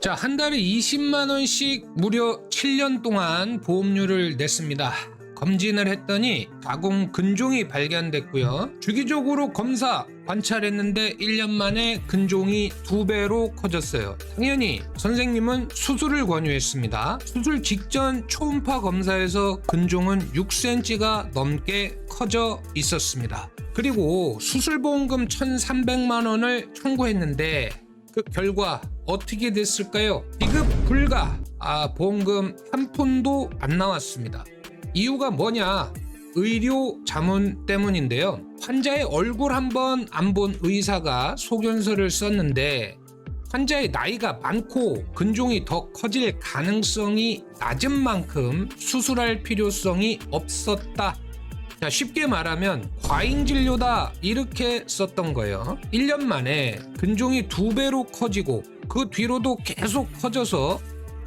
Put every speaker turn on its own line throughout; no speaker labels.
자, 한 달에 20만 원씩 무려 7년 동안 보험료를 냈습니다. 검진을 했더니 가공 근종이 발견됐고요. 주기적으로 검사 관찰했는데 1년 만에 근종이 2배로 커졌어요. 당연히 선생님은 수술을 권유했습니다. 수술 직전 초음파 검사에서 근종은 6cm가 넘게 커져 있었습니다. 그리고 수술보험금 1,300만 원을 청구했는데 그 결과 어떻게 됐을까요? 지급 불가. 보험금 한 푼도 안 나왔습니다. 이유가 뭐냐? 의료 자문 때문인데요. 환자의 얼굴 한번 안 본 의사가 소견서를 썼는데 환자의 나이가 많고 근종이 더 커질 가능성이 낮은 만큼 수술할 필요성이 없었다. 자, 쉽게 말하면 과잉진료다 이렇게 썼던 거예요. 1년 만에 근종이 2배로 커지고 그 뒤로도 계속 커져서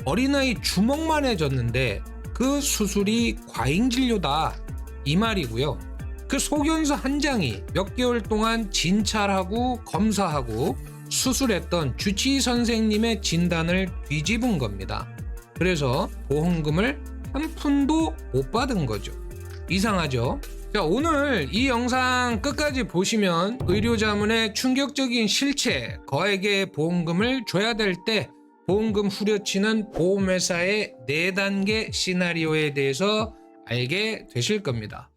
어린아이 주먹만해졌는데 그 수술이 과잉진료다 이 말이고요. 그 소견서 한 장이 몇 개월 동안 진찰하고 검사하고 수술했던 주치의 선생님의 진단을 뒤집은 겁니다. 그래서 보험금을 한 푼도 못 받은 거죠. 이상하죠? 자, 오늘 이 영상 끝까지 보시면 의료자문의 충격적인 실체, 거액의 보험금을 줘야 될 때 보험금 후려치는 보험회사의 4단계 시나리오에 대해서 알게 되실 겁니다.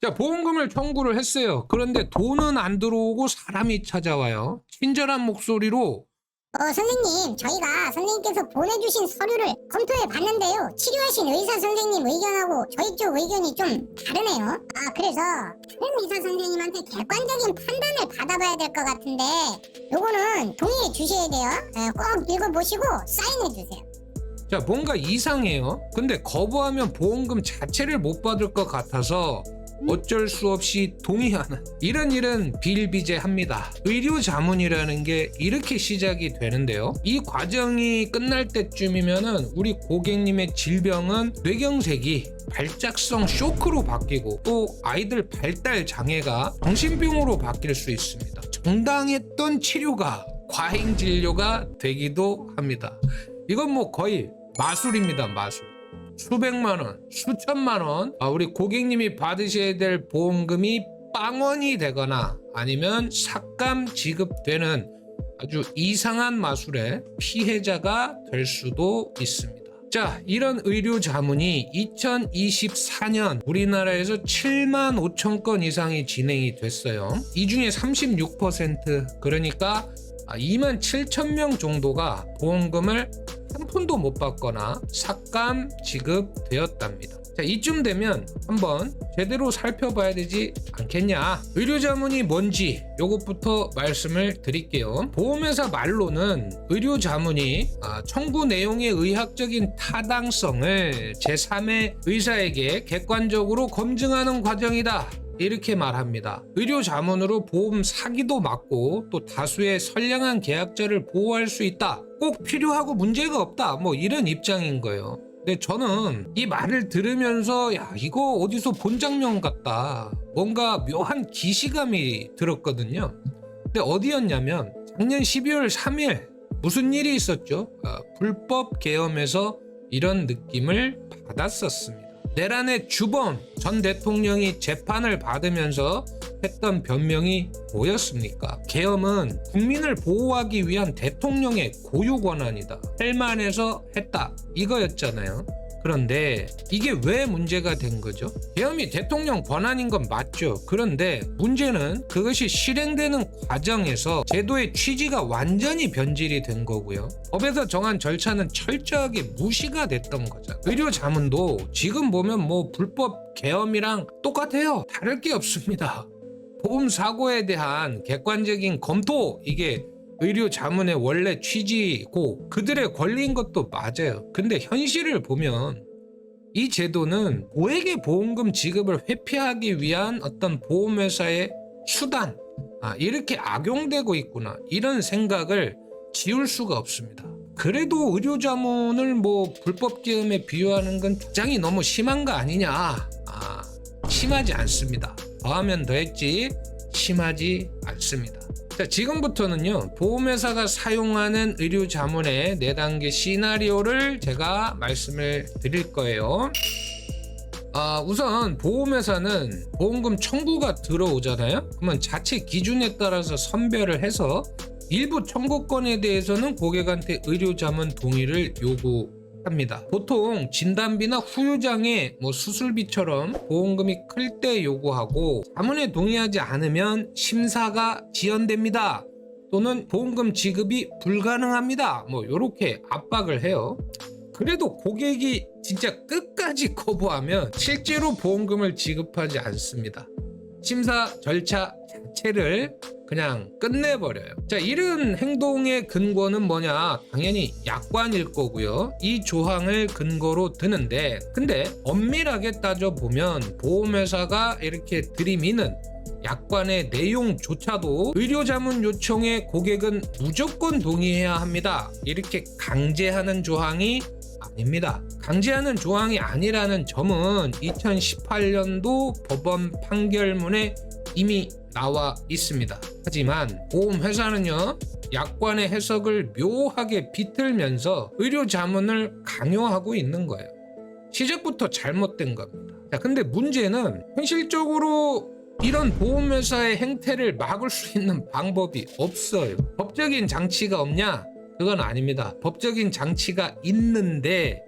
자, 보험금을 청구를 했어요. 그런데 돈은 안 들어오고 사람이 찾아와요. 친절한 목소리로
선생님, 저희가 선생님께서 보내주신 서류를 검토해 봤는데요. 치료하신 의사 선생님 의견하고 저희 쪽 의견이 좀 다르네요. 그래서 다른 의사 선생님한테 객관적인 판단을 받아봐야 될 것 같은데 요거는 동의해 주셔야 돼요. 꼭 읽어보시고 사인해 주세요.
자, 뭔가 이상해요. 근데 거부하면 보험금 자체를 못 받을 것 같아서 어쩔 수 없이 동의하는 이런 일은 비일비재합니다. 의료 자문이라는 게 이렇게 시작이 되는데요. 이 과정이 끝날 때쯤이면은 우리 고객님의 질병은 뇌경색이 발작성 쇼크로 바뀌고 또 아이들 발달 장애가 정신병으로 바뀔 수 있습니다. 정당했던 치료가 과잉 진료가 되기도 합니다. 이건 뭐 거의 마술입니다. 마술. 수백만 원, 수천만 원, 우리 고객님이 받으셔야 될 보험금이 빵원이 되거나 아니면 삭감 지급되는 아주 이상한 마술의 피해자가 될 수도 있습니다. 자, 이런 의료 자문이 2024년 우리나라에서 7만 5천 건 이상이 진행이 됐어요. 이 중에 36% 그러니까 2만 7천 명 정도가 보험금을 한 푼도 못 받거나 삭감 지급되었답니다. 자, 이쯤 되면 한번 제대로 살펴봐야 되지 않겠냐. 의료자문이 뭔지 요것부터 말씀을 드릴게요. 보험회사 말로는 의료자문이 청구 내용의 의학적인 타당성을 제3의 의사에게 객관적으로 검증하는 과정이다 이렇게 말합니다. 의료 자문으로 보험 사기도 막고 또 다수의 선량한 계약자를 보호할 수 있다. 꼭 필요하고 문제가 없다. 뭐 이런 입장인 거예요. 근데 저는 이 말을 들으면서 이거 어디서 본 장면 같다. 뭔가 묘한 기시감이 들었거든요. 근데 어디였냐면 작년 12월 3일 무슨 일이 있었죠? 불법 계엄에서 이런 느낌을 받았었습니다. 내란의 주범 전 대통령이 재판을 받으면서 했던 변명이 뭐였습니까? 계엄은 국민을 보호하기 위한 대통령의 고유 권한이다. 할 만해서 했다. 이거였잖아요. 그런데 이게 왜 문제가 된 거죠? 계엄이 대통령 권한인 건 맞죠. 그런데 문제는 그것이 실행되는 과정에서 제도의 취지가 완전히 변질이 된 거고요. 법에서 정한 절차는 철저하게 무시가 됐던 거죠. 의료 자문도 지금 보면 뭐 불법 계엄이랑 똑같아요. 다를 게 없습니다. 보험 사고에 대한 객관적인 검토, 이게 의료 자문의 원래 취지고 그들의 권리인 것도 맞아요. 근데 현실을 보면 이 제도는 고액의 보험금 지급을 회피하기 위한 어떤 보험회사의 수단, 이렇게 악용되고 있구나 이런 생각을 지울 수가 없습니다. 그래도 의료 자문을 뭐 불법 계엄에 비유하는 건 주장이 너무 심한 거 아니냐. 심하지 않습니다. 더하면 더했지 심하지 않습니다. 자, 지금부터는요, 보험회사가 사용하는 의료 자문의 4단계 시나리오를 제가 말씀을 드릴 거예요. 우선 보험회사는 보험금 청구가 들어오잖아요. 그러면 자체 기준에 따라서 선별을 해서 일부 청구권에 대해서는 고객한테 의료자문 동의를 요구합니다. 보통 진단비나 후유장애, 수술비처럼 보험금이 클 때 요구하고 자문에 동의하지 않으면 심사가 지연됩니다. 또는 보험금 지급이 불가능합니다. 이렇게 압박을 해요. 그래도 고객이 진짜 끝까지 거부하면 실제로 보험금을 지급하지 않습니다. 심사 절차 자체를 그냥 끝내버려요. 자, 이런 행동의 근거는 뭐냐? 당연히 약관일 거고요. 이 조항을 근거로 드는데, 근데 엄밀하게 따져보면 보험회사가 이렇게 들이미는 약관의 내용조차도 의료자문 요청에 고객은 무조건 동의해야 합니다. 이렇게 강제하는 조항이 아닙니다. 강제하는 조항이 아니라는 점은 2018년도 법원 판결문에 이미 나와 있습니다. 하지만 보험회사는요, 약관의 해석을 묘하게 비틀면서 의료자문을 강요하고 있는 거예요. 시작부터 잘못된 겁니다. 자, 근데 문제는 현실적으로 이런 보험회사의 행태를 막을 수 있는 방법이 없어요. 법적인 장치가 없냐? 그건 아닙니다. 법적인 장치가 있는데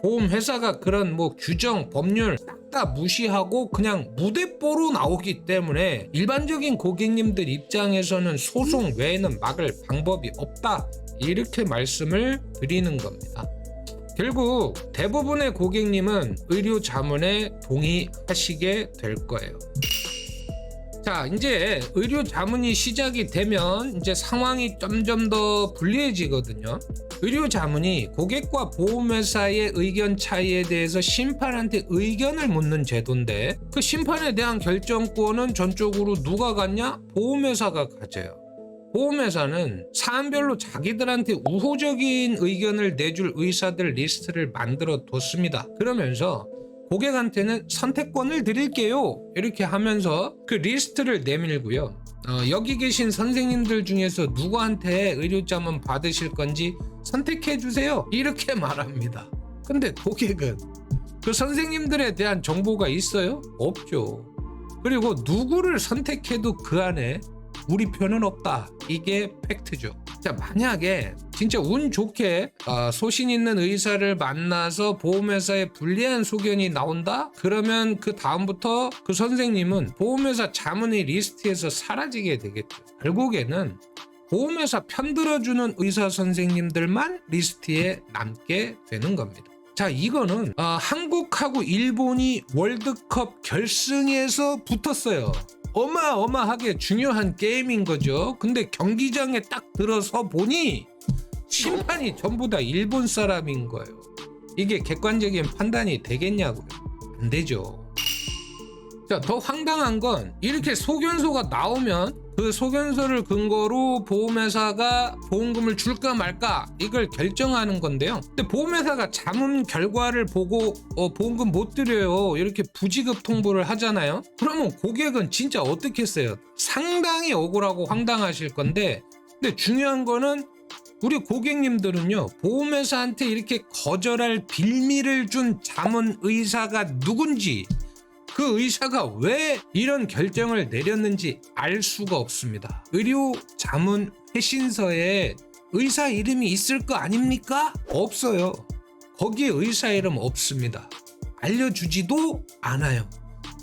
보험회사가 그런 규정, 법률 싹 다 무시하고 그냥 무대뽀로 나오기 때문에 일반적인 고객님들 입장에서는 소송 외에는 막을 방법이 없다, 이렇게 말씀을 드리는 겁니다. 결국 대부분의 고객님은 의료 자문에 동의하시게 될 거예요. 자, 이제 의료 자문이 시작이 되면 이제 상황이 점점 더 불리해지거든요. 의료 자문이 고객과 보험회사의 의견 차이에 대해서 심판한테 의견을 묻는 제도인데, 그 심판에 대한 결정권은 전적으로 누가 갖냐? 보험회사가 가져요. 보험회사는 사안별로 자기들한테 우호적인 의견을 내줄 의사들 리스트를 만들어 뒀습니다. 그러면서 고객한테는 선택권을 드릴게요, 이렇게 하면서 그 리스트를 내밀고요. 여기 계신 선생님들 중에서 누구한테 의료자문 받으실 건지 선택해 주세요, 이렇게 말합니다. 근데 고객은 그 선생님들에 대한 정보가 있어요? 없죠. 그리고 누구를 선택해도 그 안에 우리 편은 없다, 이게 팩트죠. 자, 만약에 진짜 운 좋게 소신 있는 의사를 만나서 보험회사에 불리한 소견이 나온다? 그러면 그 다음부터 그 선생님은 보험회사 자문의 리스트에서 사라지게 되겠죠. 결국에는 보험회사 편들어주는 의사 선생님들만 리스트에 남게 되는 겁니다. 자, 이거는 한국하고 일본이 월드컵 결승에서 붙었어요. 어마어마하게 중요한 게임인 거죠. 근데 경기장에 딱 들어서 보니 심판이 전부 다 일본 사람인 거예요. 이게 객관적인 판단이 되겠냐고요? 안 되죠. 자, 더 황당한 건 이렇게 소견서가 나오면 그 소견서를 근거로 보험회사가 보험금을 줄까 말까 이걸 결정하는 건데요. 근데 보험회사가 자문 결과를 보고 보험금 못 드려요, 이렇게 부지급 통보를 하잖아요. 그러면 고객은 진짜 어떻게 했어요? 상당히 억울하고 황당하실 건데, 근데 중요한 거는 우리 고객님들은요, 보험회사한테 이렇게 거절할 빌미를 준 자문 의사가 누군지, 그 의사가 왜 이런 결정을 내렸는지 알 수가 없습니다. 의료 자문 회신서에 의사 이름이 있을 거 아닙니까? 없어요. 거기에 의사 이름 없습니다. 알려주지도 않아요.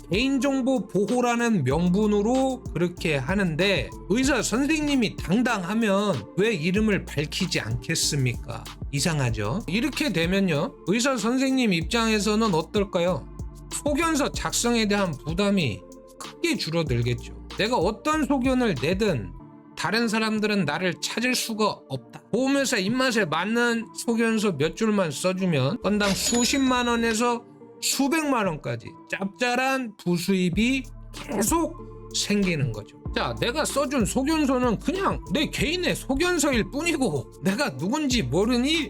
개인정보 보호라는 명분으로 그렇게 하는데 의사 선생님이 당당하면 왜 이름을 밝히지 않겠습니까? 이상하죠? 이렇게 되면요, 의사 선생님 입장에서는 어떨까요? 소견서 작성에 대한 부담이 크게 줄어들겠죠. 내가 어떤 소견을 내든 다른 사람들은 나를 찾을 수가 없다. 보험회사 입맛에 맞는 소견서 몇 줄만 써주면 건당 수십만 원에서 수백만 원까지 짭짤한 부수입이 계속 생기는 거죠. 자, 내가 써준 소견서는 그냥 내 개인의 소견서일 뿐이고 내가 누군지 모르니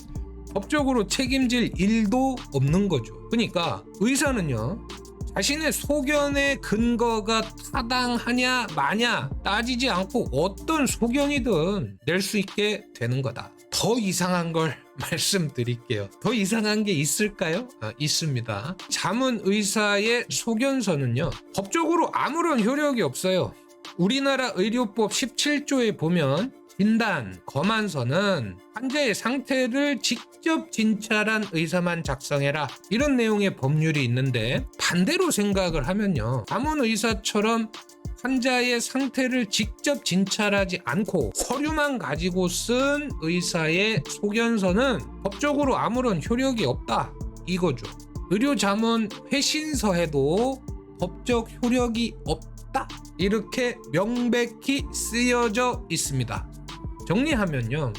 법적으로 책임질 일도 없는 거죠. 그러니까 의사는요, 자신의 소견의 근거가 타당하냐 마냐 따지지 않고 어떤 소견이든 낼 수 있게 되는 거다. 더 이상한 걸 말씀드릴게요. 더 이상한 게 있을까요? 있습니다. 자문의사의 소견서는요, 법적으로 아무런 효력이 없어요. 우리나라 의료법 17조에 보면 진단, 검안서는 환자의 상태를 직접 진찰한 의사만 작성해라, 이런 내용의 법률이 있는데, 반대로 생각을 하면요, 자문의사처럼 환자의 상태를 직접 진찰하지 않고 서류만 가지고 쓴 의사의 소견서는 법적으로 아무런 효력이 없다, 이거죠. 의료자문 회신서에도 법적 효력이 없다, 이렇게 명백히 쓰여져 있습니다. 정리하면요,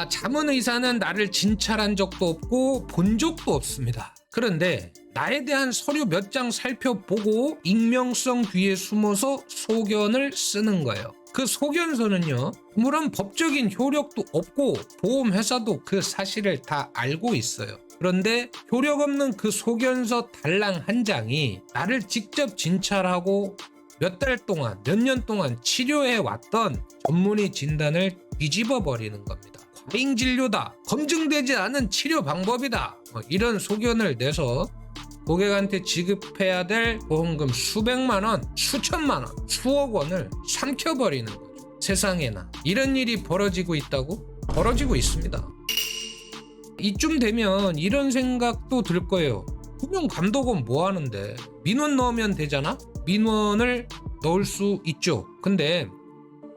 자문의사는 나를 진찰한 적도 없고 본 적도 없습니다. 그런데 나에 대한 서류 몇 장 살펴보고 익명성 뒤에 숨어서 소견을 쓰는 거예요. 그 소견서는요, 아무런 법적인 효력도 없고 보험회사도 그 사실을 다 알고 있어요. 그런데 효력 없는 그 소견서 달랑 한 장이 나를 직접 진찰하고 몇 달 동안, 몇 년 동안 치료해 왔던 전문의 진단을 뒤집어 버리는 겁니다. 과잉 진료다, 검증되지 않은 치료 방법이다, 이런 소견을 내서 고객한테 지급해야 될 보험금 수백만 원, 수천만 원, 수억 원을 삼켜버리는 거죠. 세상에나 이런 일이 벌어지고 있다고? 벌어지고 있습니다. 이쯤 되면 이런 생각도 들 거예요. 금융 감독원 뭐 하는데? 민원 넣으면 되잖아? 민원을 넣을 수 있죠. 근데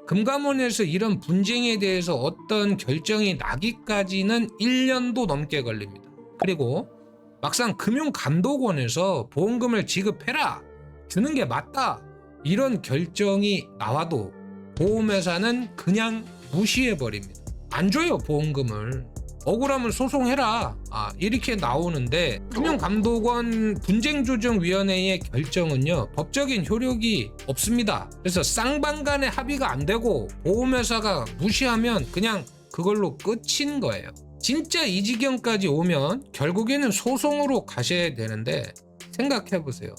금감원에서 이런 분쟁에 대해서 어떤 결정이 나기까지는 1년도 넘게 걸립니다. 그리고 막상 금융감독원에서 보험금을 지급해라, 주는 게 맞다, 이런 결정이 나와도 보험회사는 그냥 무시해버립니다. 안 줘요, 보험금을. 억울하면 소송해라, 이렇게 나오는데, 금융감독원 분쟁조정위원회의 결정은요, 법적인 효력이 없습니다. 그래서 쌍방 간의 합의가 안 되고 보험회사가 무시하면 그냥 그걸로 끝인 거예요. 진짜 이 지경까지 오면 결국에는 소송으로 가셔야 되는데, 생각해보세요.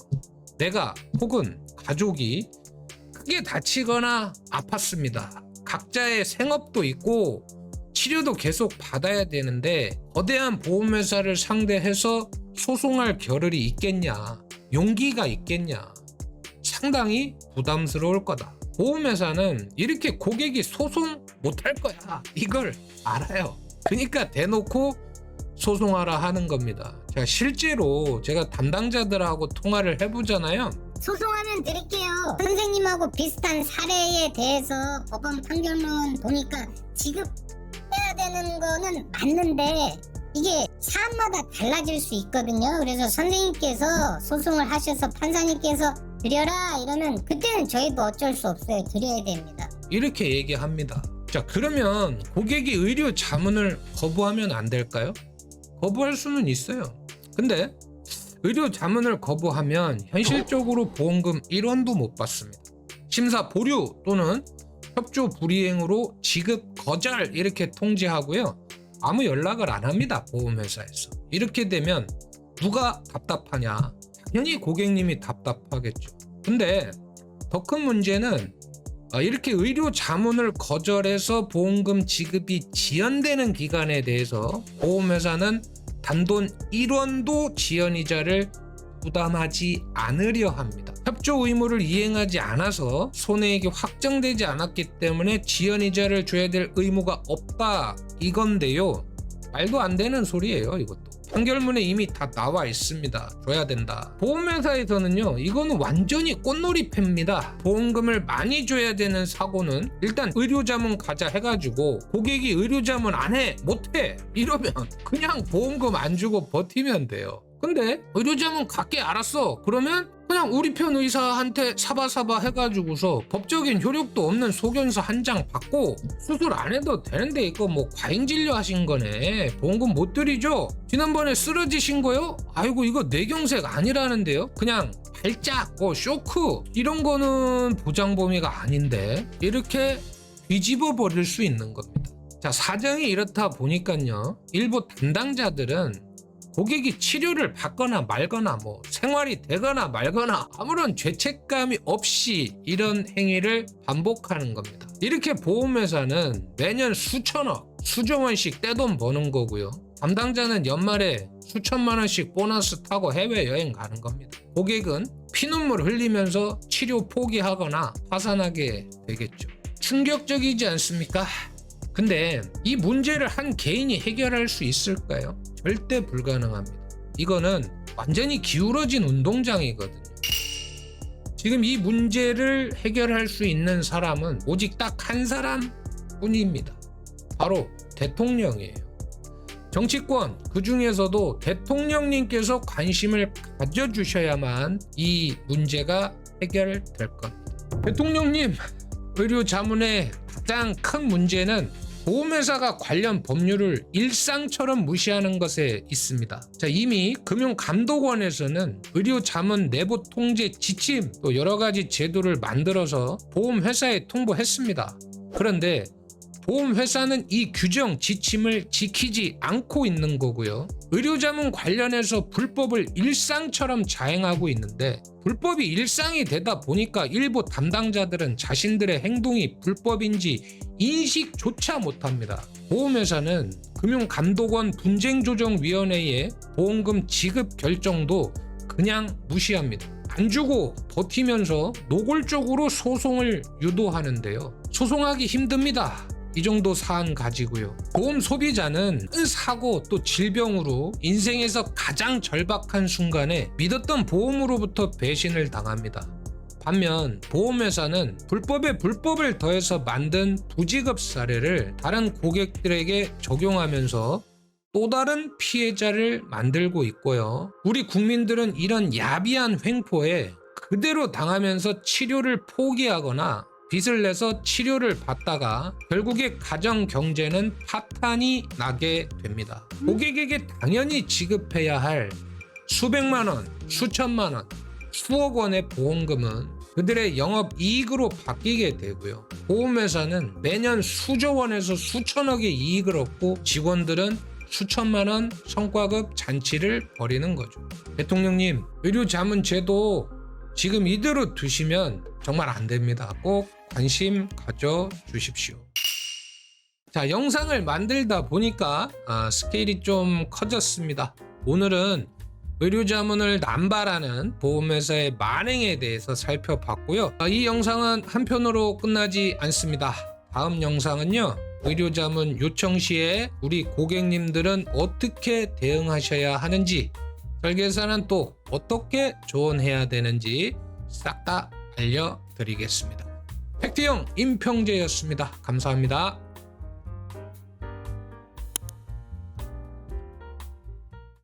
내가 혹은 가족이 크게 다치거나 아팠습니다. 각자의 생업도 있고 치료도 계속 받아야 되는데 거대한 보험회사를 상대해서 소송할 겨를이 있겠냐, 용기가 있겠냐, 상당히 부담스러울 거다. 보험회사는 이렇게 고객이 소송 못할 거야, 이걸 알아요. 그러니까 대놓고 소송하라 하는 겁니다. 실제로 제가 담당자들하고 통화를 해보잖아요.
소송하면 드릴게요. 선생님하고 비슷한 사례에 대해서 법원 판결문 보니까 지급해야 되는 거는 맞는데 이게 사안마다 달라질 수 있거든요. 그래서 선생님께서 소송을 하셔서 판사님께서 드려라 이러면 그때는 저희도 어쩔 수 없어요. 드려야 됩니다.
이렇게 얘기합니다. 자, 그러면 고객이 의료 자문을 거부하면 안 될까요? 거부할 수는 있어요. 근데 의료 자문을 거부하면 현실적으로 보험금 1원도 못 받습니다. 심사 보류 또는 협조 불이행으로 지급 거절 이렇게 통지하고요. 아무 연락을 안 합니다, 보험회사에서. 이렇게 되면 누가 답답하냐? 당연히 고객님이 답답하겠죠. 근데 더 큰 문제는 이렇게 의료 자문을 거절해서 보험금 지급이 지연되는 기간에 대해서 보험회사는 단돈 1원도 지연이자를 부담하지 않으려 합니다. 협조 의무를 이행하지 않아서 손해액이 확정되지 않았기 때문에 지연이자를 줘야 될 의무가 없다, 이건데요. 말도 안 되는 소리예요, 이것도. 판결문에 이미 다 나와 있습니다. 줘야 된다. 보험회사에서는요, 이거는 완전히 꽃놀이패입니다. 보험금을 많이 줘야 되는 사고는 일단 의료자문 가자 해가지고 고객이 의료자문 안 해, 못해 이러면 그냥 보험금 안 주고 버티면 돼요. 근데 의료자문 갖게 알았어, 그러면 그냥 우리 편 의사한테 사바사바 해가지고서 법적인 효력도 없는 소견서 한 장 받고 수술 안 해도 되는데 이거 뭐 과잉 진료하신 거네, 보험금 못 드리죠? 지난번에 쓰러지신 거요? 아이고 이거 뇌경색 아니라는데요? 그냥 발작, 쇼크 이런 거는 보장 범위가 아닌데, 이렇게 뒤집어 버릴 수 있는 겁니다. 자, 사정이 이렇다 보니까요, 일부 담당자들은 고객이 치료를 받거나 말거나 뭐 생활이 되거나 말거나 아무런 죄책감이 없이 이런 행위를 반복하는 겁니다. 이렇게 보험회사는 매년 수천억, 수조원씩 떼돈 버는 거고요. 담당자는 연말에 수천만 원씩 보너스 타고 해외여행 가는 겁니다. 고객은 피눈물 흘리면서 치료 포기하거나 파산하게 되겠죠. 충격적이지 않습니까? 근데 이 문제를 한 개인이 해결할 수 있을까요? 절대 불가능합니다. 이거는 완전히 기울어진 운동장이거든요. 지금 이 문제를 해결할 수 있는 사람은 오직 딱 한 사람 뿐입니다. 바로 대통령이에요. 정치권, 그 중에서도 대통령님께서 관심을 가져주셔야만 이 문제가 해결될 겁니다. 대통령님, 의료 자문의 가장 큰 문제는 보험회사가 관련 법률을 일상처럼 무시하는 것에 있습니다. 자, 이미 금융감독원에서는 의료 자문 내부 통제 지침 또 여러 가지 제도를 만들어서 보험회사에 통보했습니다. 그런데 보험회사는 이 규정 지침을 지키지 않고 있는 거고요. 의료자문 관련해서 불법을 일상처럼 자행하고 있는데 불법이 일상이 되다 보니까 일부 담당자들은 자신들의 행동이 불법인지 인식조차 못합니다. 보험회사는 금융감독원 분쟁조정위원회의 보험금 지급 결정도 그냥 무시합니다. 안 주고 버티면서 노골적으로 소송을 유도하는데요. 소송하기 힘듭니다. 이 정도 사안 가지고요. 보험 소비자는 큰 사고 또 질병으로 인생에서 가장 절박한 순간에 믿었던 보험으로부터 배신을 당합니다. 반면 보험회사는 불법에 불법을 더해서 만든 부지급 사례를 다른 고객들에게 적용하면서 또 다른 피해자를 만들고 있고요. 우리 국민들은 이런 야비한 횡포에 그대로 당하면서 치료를 포기하거나 빚을 내서 치료를 받다가 결국에 가정 경제는 파탄이 나게 됩니다. 고객에게 당연히 지급해야 할 수백만 원, 수천만 원, 수억 원의 보험금은 그들의 영업이익으로 바뀌게 되고요. 보험회사는 매년 수조 원에서 수천억의 이익을 얻고 직원들은 수천만 원 성과급 잔치를 벌이는 거죠. 대통령님, 의료자문제도 지금 이대로 두시면 정말 안 됩니다. 꼭 관심 가져 주십시오. 자, 영상을 만들다 보니까 스케일이 좀 커졌습니다. 오늘은 의료자문을 남발하는 보험회사의 만행에 대해서 살펴봤고요. 이 영상은 한편으로 끝나지 않습니다. 다음 영상은요, 의료자문 요청 시에 우리 고객님들은 어떻게 대응하셔야 하는지, 설계사는 또 어떻게 조언해야 되는지 싹 다 알려드리겠습니다. 팩트형 임평재였습니다. 감사합니다.